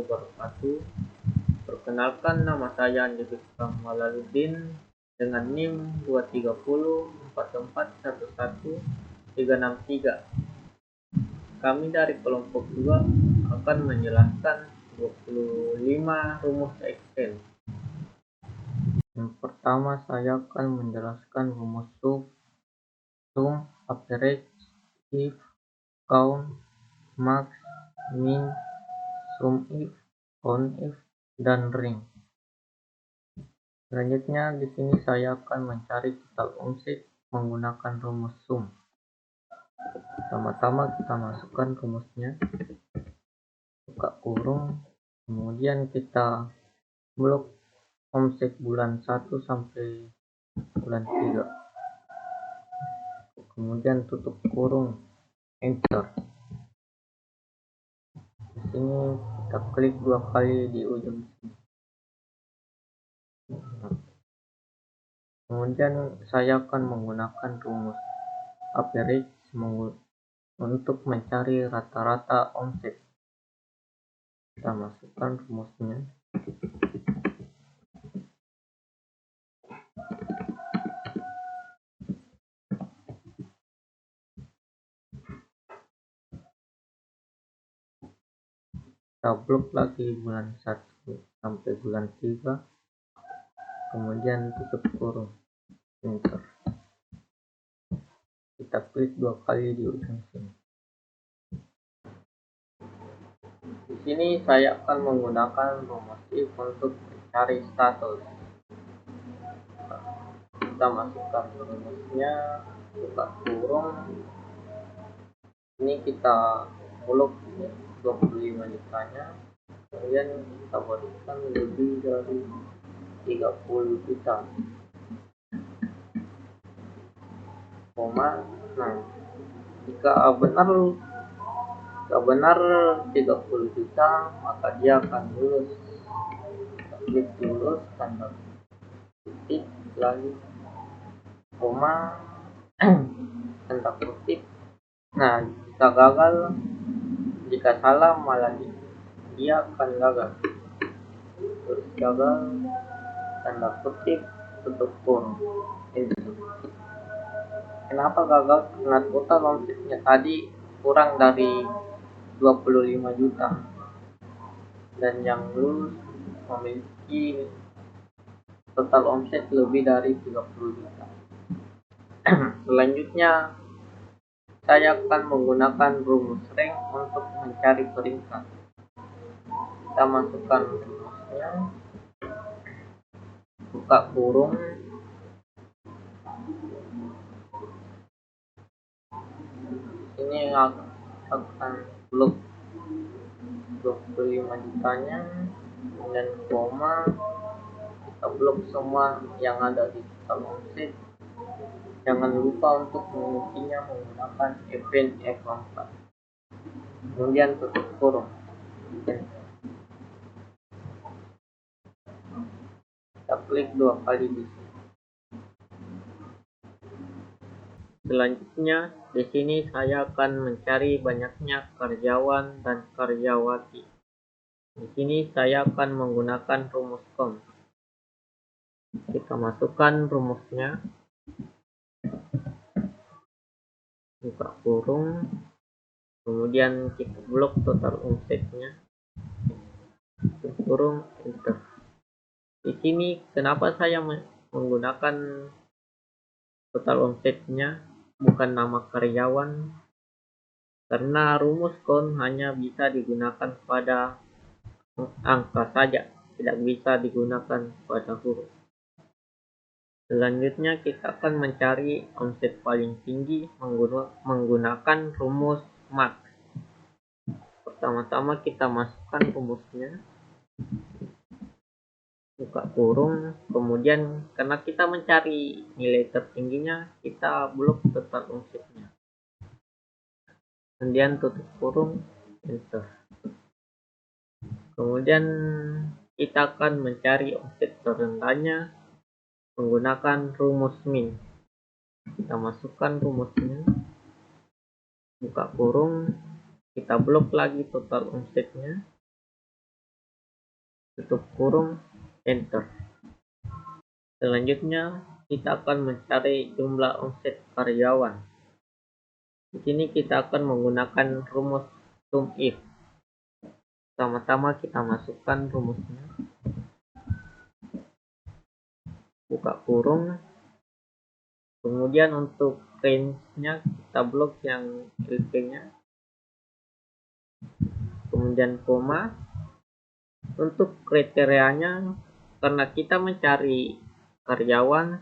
wabarakatuh. Perkenalkan, nama saya Andy Kamaluddin dengan NIM 2304411 Kami dari kelompok 2 akan menjelaskan 25 rumus Excel. Yang pertama, saya akan menjelaskan rumus sum, average, if, count, max, min, sum if, count if, dan ring. Selanjutnya di sini saya akan mencari total omset menggunakan rumus sum. Pertama-tama kita masukkan rumusnya, buka kurung, kemudian kita blok omset bulan 1 sampai bulan 3, kemudian tutup kurung, enter. Di sini kita klik 2 kali di ujung sini. Kemudian saya akan menggunakan rumus average untuk mencari rata-rata omset. Kita masukkan rumusnya. Kita blok lagi bulan 1 sampai bulan 3, kemudian tutup kurung, enter. Kita klik 2 kali di ujung sini. Di sini saya akan menggunakan rumus if untuk mencari status. Kita masukkan rumusnya, buka kurung, ini kita blok 25 jutanya, kemudian kita berikan lebih dari 30 juta, nah jika benar 30 juta maka dia akan lulus. Kita klik lulus, tanda kutip lagi, koma, tanda kutip. Nah, jika gagal, jika salah malah dia akan gagal. Terus gagal, tanda kutip, tutup kurung, enter. Kenapa gagal? Karena total omsetnya tadi kurang dari 25 juta dan yang lulus memiliki total omset lebih dari 30 juta. Selanjutnya saya akan menggunakan rumus rank untuk mencari peringkat. Kita masukkan rumusnya, buka kurung, ini akan blok 25 jutanya dan koma, kita blok semua yang ada di total omset. Jangan lupa untuk mengisinya menggunakan event F4, kemudian tutup kurung. Kita klik 2 kali di sini. Selanjutnya di sini saya akan mencari banyaknya karyawan dan karyawati. Di sini saya akan menggunakan rumus count. Kita masukkan rumusnya, buka kurung, kemudian kita blok total omsetnya, tutup kurung, enter. Di sini kenapa saya menggunakan total omsetnya bukan nama karyawan? Karena rumus count hanya bisa digunakan pada angka saja, tidak bisa digunakan pada huruf. Selanjutnya kita akan mencari omset paling tinggi menggunakan rumus max. Pertama-tama kita masukkan rumusnya, buka kurung, kemudian karena kita mencari nilai tertingginya, kita blok total omsetnya, kemudian tutup kurung, enter. Kemudian kita akan mencari omset terendahnya menggunakan rumus min. Kita masukkan rumusnya, buka kurung, kita blok lagi total omsetnya, tutup kurung, enter. Selanjutnya kita akan mencari jumlah omset karyawan. Di sini kita akan menggunakan rumus sum if. Pertama-tama kita masukkan rumusnya, buka kurung, kemudian untuk range-nya kita blok yang LP-nya, kemudian koma. Untuk kriterianya, karena kita mencari karyawan,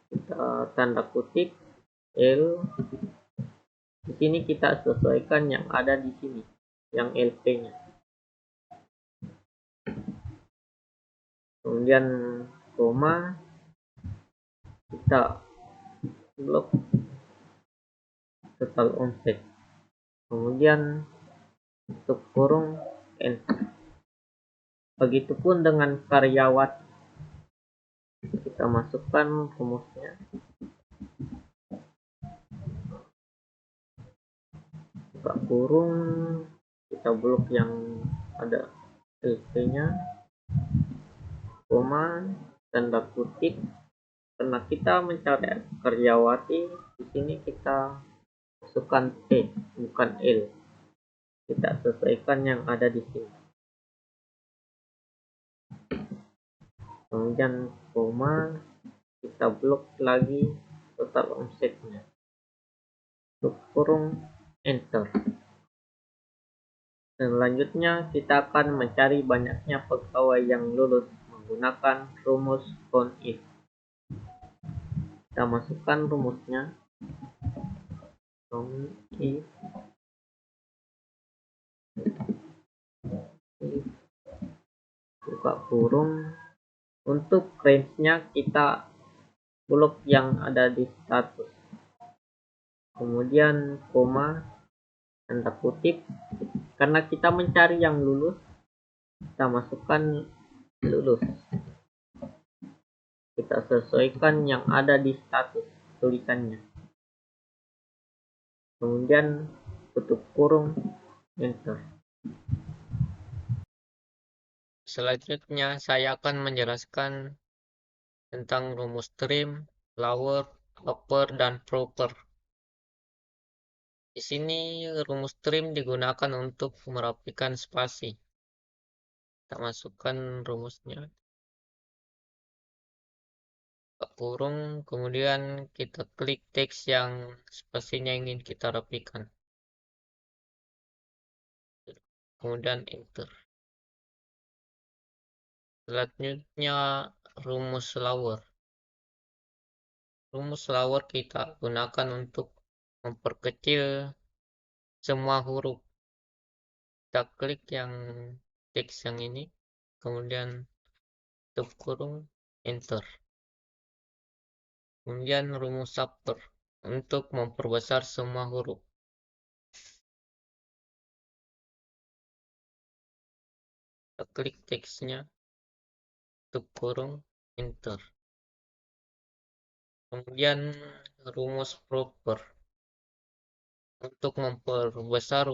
kita tanda kutip L. Di sini kita sesuaikan yang ada di sini, yang LP-nya. Kemudian koma, kita blok total omset. Kemudian tutup kurung, enter. Begitupun dengan karyawati. Kita masukkan rumusnya, buka kurung, kita blok yang ada LP-nya, koma, tanda kutip. Karena kita mencari karyawati, di sini kita masukkan T, bukan L. Kita sesuaikan yang ada di sini. Kemudian koma, kita blok lagi total omsetnya, tutup kurung, enter. Selanjutnya kita akan mencari banyaknya pegawai yang lulus menggunakan rumus count if. Kita masukkan rumusnya, count if, buka kurung. Untuk range-nya kita blok yang ada di status, kemudian koma, tanda kutip. Karena kita mencari yang lulus, kita masukkan lulus. Kita sesuaikan yang ada di status tulisannya, kemudian tutup kurung, enter. Selanjutnya saya akan menjelaskan tentang rumus trim, lower, upper, dan proper. Di sini rumus trim digunakan untuk merapikan spasi. Kita masukkan rumusnya, buka kurung, kemudian kita klik teks yang spasinya ingin kita rapikan, kemudian enter. Selanjutnya rumus lower. Rumus lower kita gunakan untuk memperkecil semua huruf. Kita klik yang teks yang ini, kemudian tutup kurung, enter. Kemudian rumus upper untuk memperbesar semua huruf. Kita klik teksnya, tutup kurung, enter. Kemudian rumus proper untuk memperbesar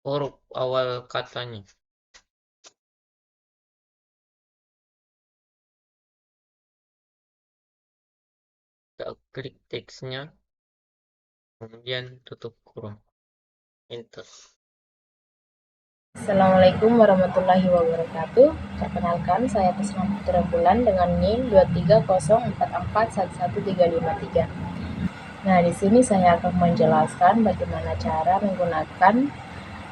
huruf awal katanya. Kita klik teksnya, kemudian tutup kurung, enter. Assalamualaikum warahmatullahi wabarakatuh. Perkenalkan, saya Tisna Putra Bulan dengan NIM 23044113553. Nah, di sini saya akan menjelaskan bagaimana cara menggunakan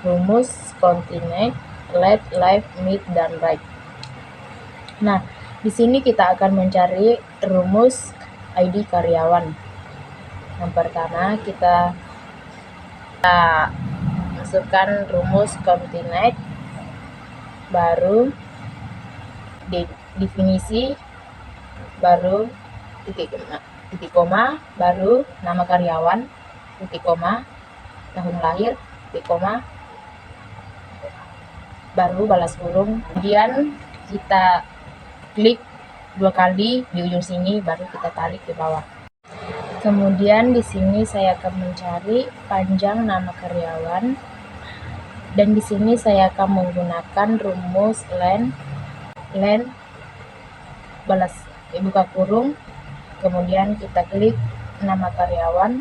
rumus continue, let, left, mid, dan right. Nah, di sini kita akan mencari rumus ID karyawan. Yang pertama kita masukkan rumus continue, baru definisi, baru titik koma, baru nama karyawan, titik koma, tahun lahir, titik koma, baru balas kurung. Kemudian kita klik 2 kali di ujung sini, baru kita tarik ke bawah. Kemudian di sini saya akan mencari panjang nama karyawan. Dan di sini saya akan menggunakan rumus len balas buka kurung, kemudian kita klik nama karyawan,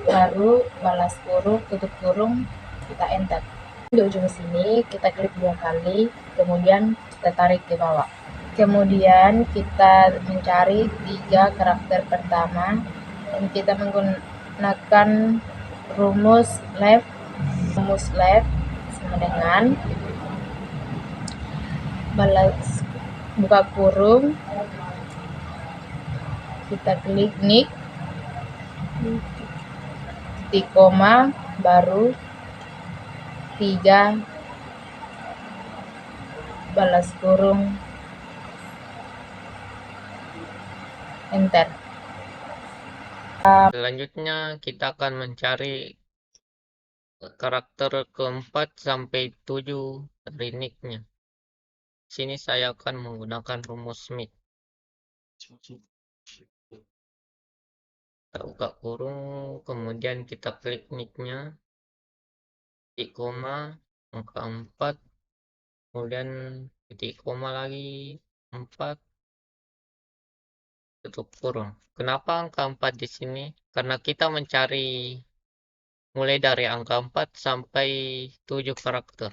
baru balas kurung, tutup kurung, kita enter. Di ujung sini kita klik 2 kali, kemudian kita tarik ke bawah. Kemudian kita mencari 3 karakter pertama dan kita menggunakan rumus left sama dengan balas buka kurung, kita klik nick, titik koma, baru 3 balas kurung, enter. Selanjutnya kita akan mencari karakter keempat sampai 7 dari nicknya. Sini saya akan menggunakan rumus Smith. Kita buka kurung, kemudian kita klik nicknya, titik koma, angka 4, kemudian titik koma lagi, 4, tutup kurung. Kenapa angka 4 di sini? Karena kita mencari mulai dari angka 4 sampai 7 karakter.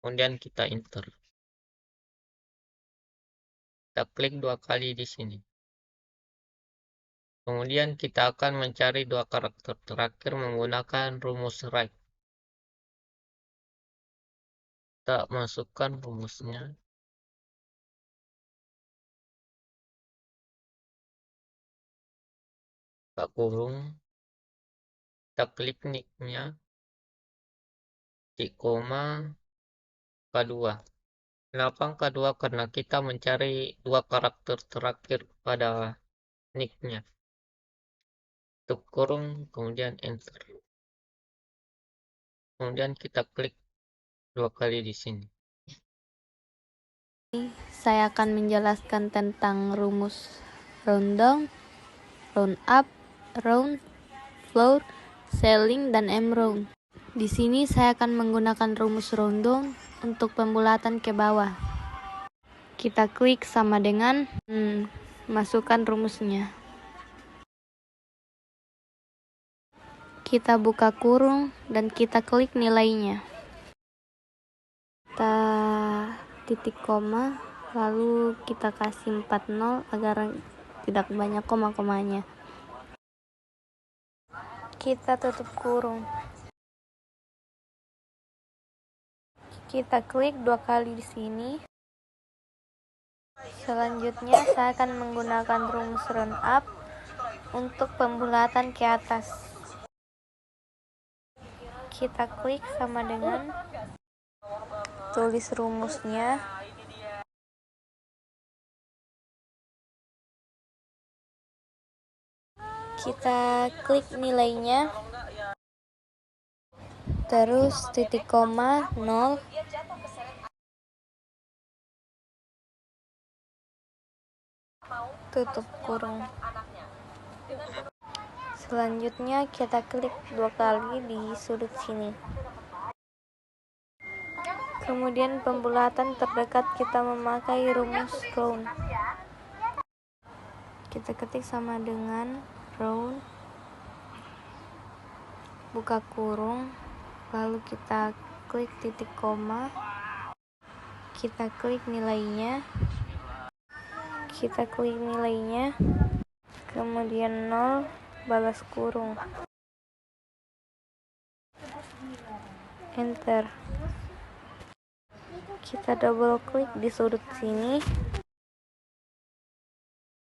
Kemudian kita enter. Kita klik 2 kali di sini. Kemudian kita akan mencari 2 karakter terakhir menggunakan rumus right. Kita masukkan rumusnya. Buka kurung. Kita klik nicknya. Titik koma. K2. Kenapa K2? Karena kita mencari 2 karakter terakhir pada nicknya. Tutup kurung, kemudian enter. Kemudian kita klik 2 kali di sini. Saya akan menjelaskan tentang rumus round down, round up, round, floor, ceiling, dan M-round. Di sini saya akan menggunakan rumus round down untuk pembulatan ke bawah. Kita klik sama dengan masukkan rumusnya. Kita buka kurung dan kita klik nilainya. Kita titik koma, lalu kita kasih 40 agar tidak banyak koma-komanya. Kita tutup kurung. Kita klik 2 kali di sini. Selanjutnya saya akan menggunakan rumus round up untuk pembulatan ke atas. Kita klik sama dengan tulis rumusnya. Kita klik nilainya. Terus titik koma 0. Tutup kurung. Selanjutnya kita klik 2 kali di sudut sini. Kemudian pembulatan terdekat kita memakai rumus round. Kita ketik sama dengan round, buka kurung, lalu kita klik titik koma, kita klik nilainya, kemudian 0 balas kurung, enter. Kita double klik di sudut sini.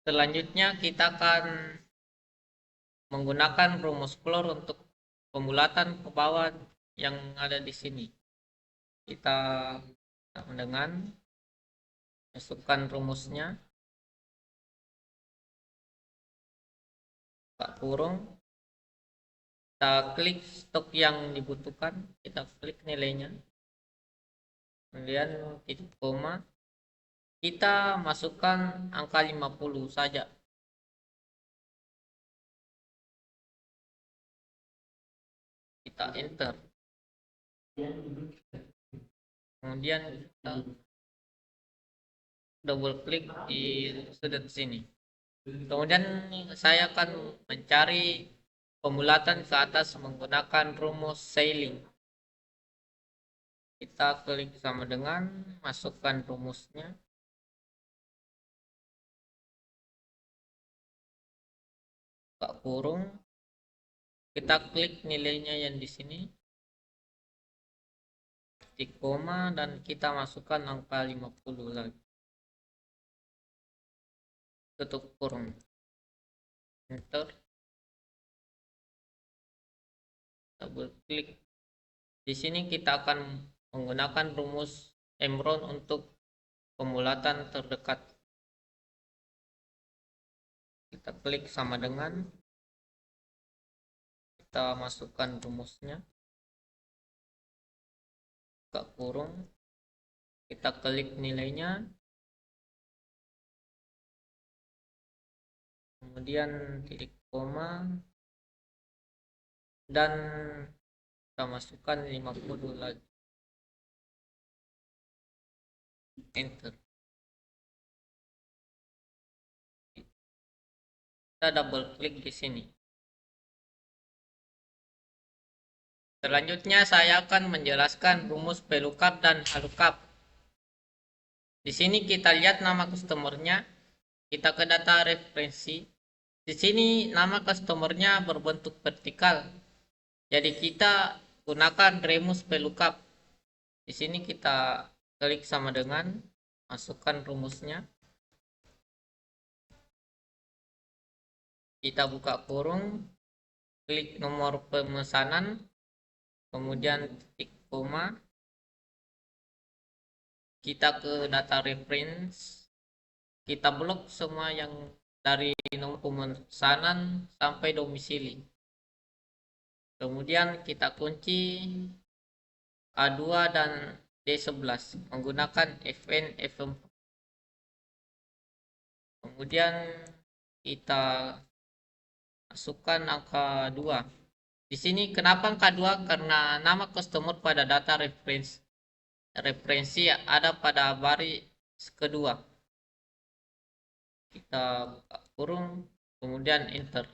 Selanjutnya kita akan menggunakan rumus floor untuk pembulatan ke bawah yang ada di sini. Kita dengan masukkan rumusnya, buka kurung, kita klik stok yang dibutuhkan, kita klik nilainya, kemudian titik koma, kita masukkan angka 50 saja. kita enter. Kemudian kita double klik di sudut sini. Kemudian saya akan mencari pembulatan ke atas menggunakan rumus sailing. Kita klik sama dengan masukkan rumusnya. Buka kurung. Kita klik nilainya yang di sini. Titik koma dan kita masukkan angka 50 lagi. Tutup kurung. Enter. Double klik. Di sini kita akan menggunakan rumus Emron untuk pembulatan terdekat. Kita klik sama dengan, kita masukkan rumusnya, buka kurung, kita klik nilainya, kemudian titik koma, dan kita masukkan 50 lagi. Enter. Kita double klik di sini. Selanjutnya saya akan menjelaskan rumus VLOOKUP dan HLOOKUP. Di sini kita lihat nama customernya, kita ke data referensi. Di sini nama customernya berbentuk vertikal. Jadi kita gunakan rumus VLOOKUP. Di sini kita klik sama dengan masukkan rumusnya. Kita buka kurung, klik nomor pemesanan, kemudian titik koma. Kita ke data reference. Kita blok semua yang dari nomor pemesanan sampai domisili. Kemudian kita kunci A2 dan D11 menggunakan Fn F4. Kemudian kita masukkan angka 2. Di sini kenapa angka 2? Karena nama customer pada data referensi ada pada baris kedua. Kita buka kurung, kemudian enter.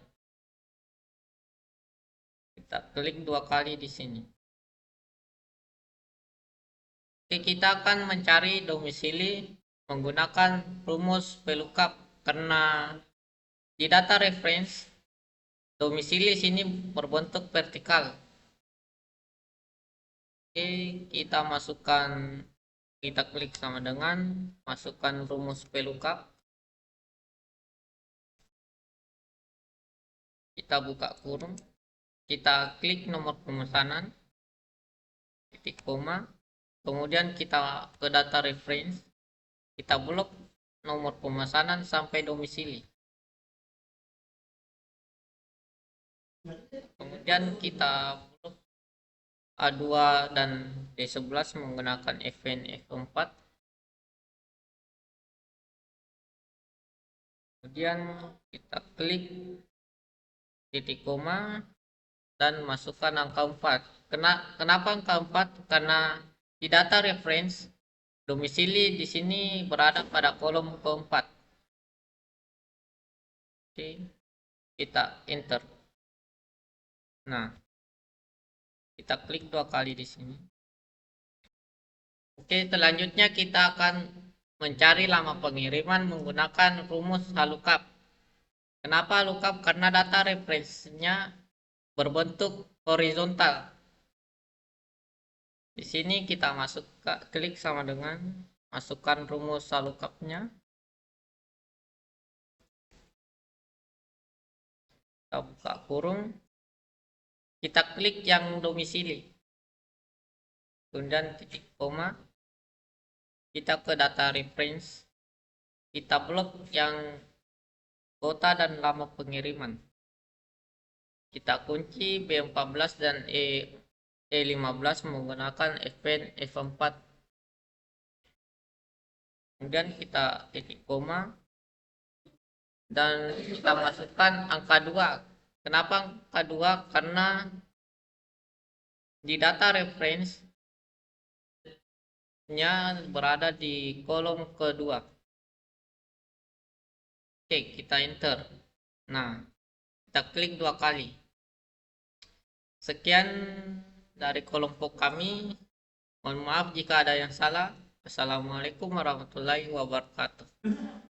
Kita klik 2 kali di sini. Oke, kita akan mencari domisili menggunakan rumus VLOOKUP karena di data reference domisili sini berbentuk vertikal. Oke, kita masukkan, kita klik sama dengan masukkan rumus VLOOKUP. Kita buka kurung, kita klik nomor pemesanan, titik koma, kemudian kita ke data reference, kita blok nomor pemesanan sampai domisili. Kemudian kita blok A2 dan D11 menggunakan Fn F4. Kemudian kita klik titik koma dan masukkan angka 4. Kenapa angka 4? Karena di data reference domisili di sini berada pada kolom keempat. Oke, kita enter. Nah, kita klik 2 kali di sini. Oke, selanjutnya kita akan mencari lama pengiriman menggunakan rumus HLOOKUP. Kenapa lookup? Karena data referensinya berbentuk horizontal. Di sini kita klik sama dengan masukkan rumus lookup-nya. Kita buka kurung. Kita klik yang domisili. Kemudian titik koma. Kita ke data reference. Kita blok yang kota dan lama pengiriman. Kita kunci B14 dan E15 menggunakan Fn F4. Kemudian kita titik koma dan kita masukkan angka 2. Kenapa angka 2? Karena Di data reference-nya berada di kolom kedua. Oke, kita enter. Nah, kita klik 2 kali. Sekian dari kelompok kami. Mohon maaf jika ada yang salah. Assalamualaikum warahmatullahi wabarakatuh.